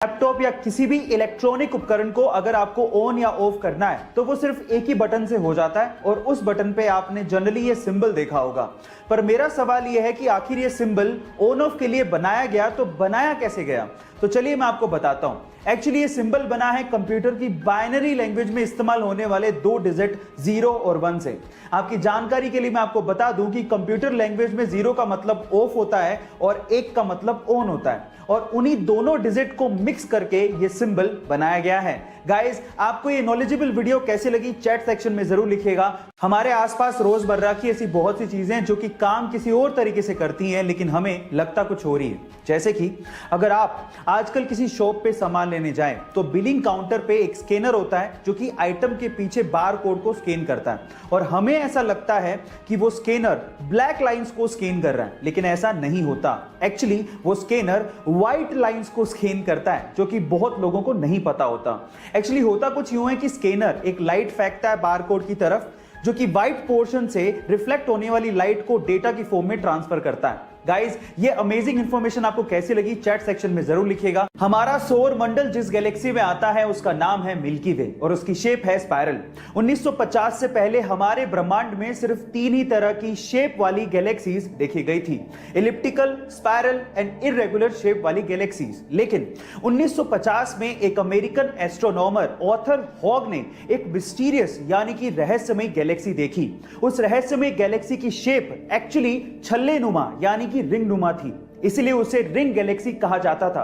Laptop या किसी भी इलेक्ट्रॉनिक उपकरण को अगर आपको ऑन या ऑफ करना है तो वो सिर्फ एक ही बटन से हो जाता है और उस बटन पे आपने जनरली ये सिंबल देखा होगा। पर मेरा सवाल ये है कि आखिर ये सिंबल ऑन ऑफ के लिए बनाया गया तो बनाया कैसे गया? तो चलिए मैं आपको बताता हूं। एक्चुअली ये सिंबल बना है कंप्यूटर की बाइनरी लैंग्वेज में इस्तेमाल होने वाले दो डिजिट 0 और 1 से। आपकी जानकारी के लिए मैं आपको बता दूं कि कंप्यूटर लैंग्वेज में 0 का मतलब ऑफ होता है और 1 का मतलब ऑन होता है और उन्हीं दोनों डिजिट को मिक्स करके ये सिंबल बनाया गया है। गाइस, आपको ये नॉलेजेबल वीडियो कैसे लगी चैट सेक्शन में जरूर लिखिएगा। हमारे आसपास रोजमर्रा की ऐसी बहुत सी चीजें जो कि काम किसी और तरीके से करती हैं लेकिन हमें लगता कुछ हो रही है। जैसे कि अगर आप आजकल किसी शॉप पे सामान लेने जाएं तो बिलिंग काउंटर पे एक स्कैनर होता है जो कि आइटम के पीछे बार कोड को स्कैन करता है और हमें ऐसा लगता है कि वो स्कैनर ब्लैक लाइंस को स्कैन कर रहा है, लेकिन ऐसा नहीं होता। एक्चुअली वो स्कैनर व्हाइट लाइंस को स्कैन करता है जो कि बहुत लोगों को नहीं पता होता। एक्चुअली होता कुछ यूं है कि स्कैनर एक लाइट फेंकता है बारकोड की तरफ जो कि व्हाइट पोर्शन से रिफ्लेक्ट होने वाली लाइट को डेटा की फॉर्म में ट्रांसफर करता है। गाइस, ये अमेजिंग इंफॉर्मेशन आपको कैसी लगी चैट सेक्शन में जरूर लिखिएगा। हमारा सौर मंडल जिस गैलेक्सी में आता है उसका नाम है मिल्की वे और उसकी शेप है स्पाइरल। 1950 से पहले हमारे ब्रह्मांड में सिर्फ 3 ही तरह की शेप वाली गैलेक्सीज देखी गई थी, elliptical, spiral and irregular shape वाली गैलेक्सीज। लेकिन 1950 में एक अमेरिकन एस्ट्रोनॉमर ऑथर हॉग ने एक मिस्टीरियस यानी कि रहस्यमय गैलेक्सी देखी। उस रहस्यमय गैलेक्सी की शेप एक्चुअली छल्लेनुमा यानी कि रिंग नुमा थी, इसलिए उसे रिंग गैलेक्सी कहा जाता था।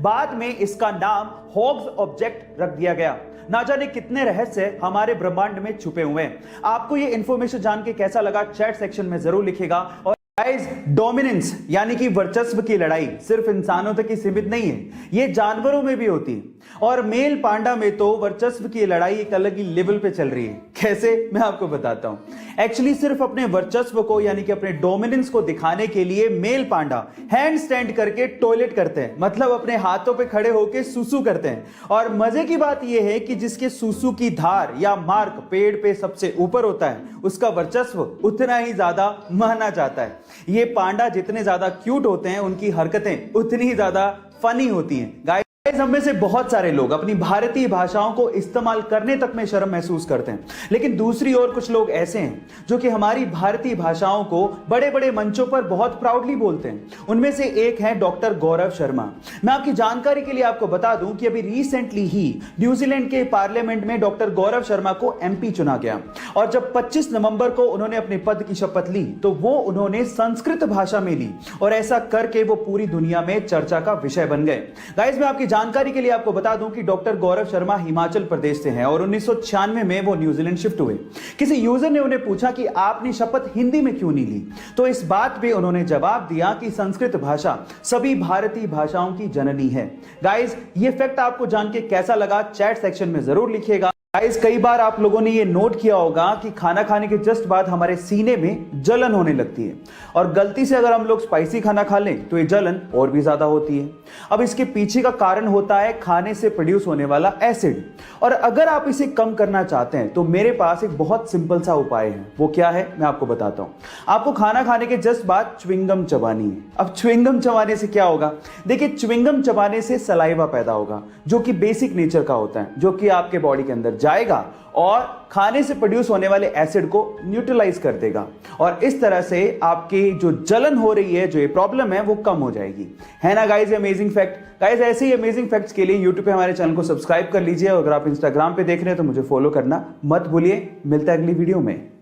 बाद में इसका नाम हॉग्स ऑब्जेक्ट रख दिया गया। ना जाने कितने रहस्य हमारे ब्रह्मांड में छुपे हुए हैं। आपको ये इंफॉर्मेशन जान के कैसा लगा चैट सेक्शन में जरूर लिखिएगा। और गाइस, डोमिनेंस यानी कि वर्चस्व की लड़ाई सिर्फ इंसानों तक ही सीमित नहीं है, ये जानवरों में भी होती है और मेल पांडा में तो वर्चस्व की लड़ाई एक अलग ही लेवल पे चल रही है। कैसे, मैं आपको बताता हूं। एक्चुअली सिर्फ अपने वर्चस्व को यानी कि अपने डोमिनेंस को दिखाने के लिए मेल पांडा हैंड स्टैंड करके टॉयलेट करते हैं, मतलब अपने हाथों पे खड़े होकर सुसु करते हैं। और मजे की बात यह है कि जिसके सुसु की धार या मार्क पेड़ पे सबसे ऊपर होता है उसका वर्चस्व उतना ही ज्यादा माना जाता है। ये पांडा जितने ज्यादा क्यूट होते हैं उनकी हरकतें उतनी ही ज्यादा फनी होती हैं। गाइस, हम में से बहुत सारे लोग अपनी भारतीय भाषाओं को इस्तेमाल करने तक में शर्म महसूस करते हैं, लेकिन दूसरी ओर कुछ लोग ऐसे हैं जो कि हमारी भारतीय भाषाओं को बड़े बड़े मंचों पर बहुत प्राउडली बोलते हैं। उनमें से एक है डॉक्टर गौरव शर्मा। मैं आपकी जानकारी के लिए आपको बता दूं कि अभी रिसेंटली ही न्यूजीलैंड के पार्लियामेंट में डॉक्टर गौरव शर्मा को MP चुना गया और जब 25 नवंबर को उन्होंने अपने पद की शपथ ली तो वो उन्होंने संस्कृत भाषा में ली और ऐसा करके वो पूरी दुनिया में चर्चा का विषय बन गए। गाइस, मैं आपकी जानकारी के लिए आपको बता दूं कि डॉक्टर गौरव शर्मा हिमाचल प्रदेश से हैं और 1996 में वो न्यूजीलैंड शिफ्ट हुए। किसी यूजर ने उन्हें पूछा कि आपने शपथ हिंदी में क्यों नहीं ली, तो इस बात पे उन्होंने जवाब दिया कि संस्कृत भाषा सभी भारतीय भाषाओं की जननी है। गाइस, ये फैक्ट आपको जान के कैसा लगा चैट सेक्शन में जरूर लिखिएगा। गाइस, कई बार आप लोगों ने ये नोट किया होगा कि खाना खाने के जस्ट बाद हमारे सीने में जलन होने लगती है और गलती से अगर हम लोग स्पाइसी खाना खा लें तो ये जलन और भी ज्यादा होती है। अब इसके पीछे का कारण होता है खाने से प्रोड्यूस होने वाला एसिड, और अगर आप इसे कम करना चाहते हैं तो मेरे पास एक बहुत सिंपल सा उपाय है। वो क्या है, मैं आपको बताता हूं। आपको खाना खाने के जस्ट बाद च्युइंगम चबानी है। अब च्युइंगम चबाने से क्या होगा? देखिए, च्युइंगम चबाने से सलाइवा पैदा होगा जो कि बेसिक नेचर का होता है, जो कि आपके बॉडी के अंदर जाएगा और खाने से प्रोड्यूस होने वाले एसिड को न्यूट्रलाइज कर देगा और इस तरह से आपकी जो जलन हो रही है, जो ये प्रॉब्लम है, वो कम हो जाएगी। है ना गाइस, अमेजिंग फैक्ट। गाइस, ऐसे ही अमेजिंग फैक्ट्स के लिए YouTube पे हमारे चैनल को सब्सक्राइब कर लीजिए और अगर आप Instagram पे देख रहे हैं तो मुझे फॉलो करना मत भूलिए। मिलता है अगली वीडियो में।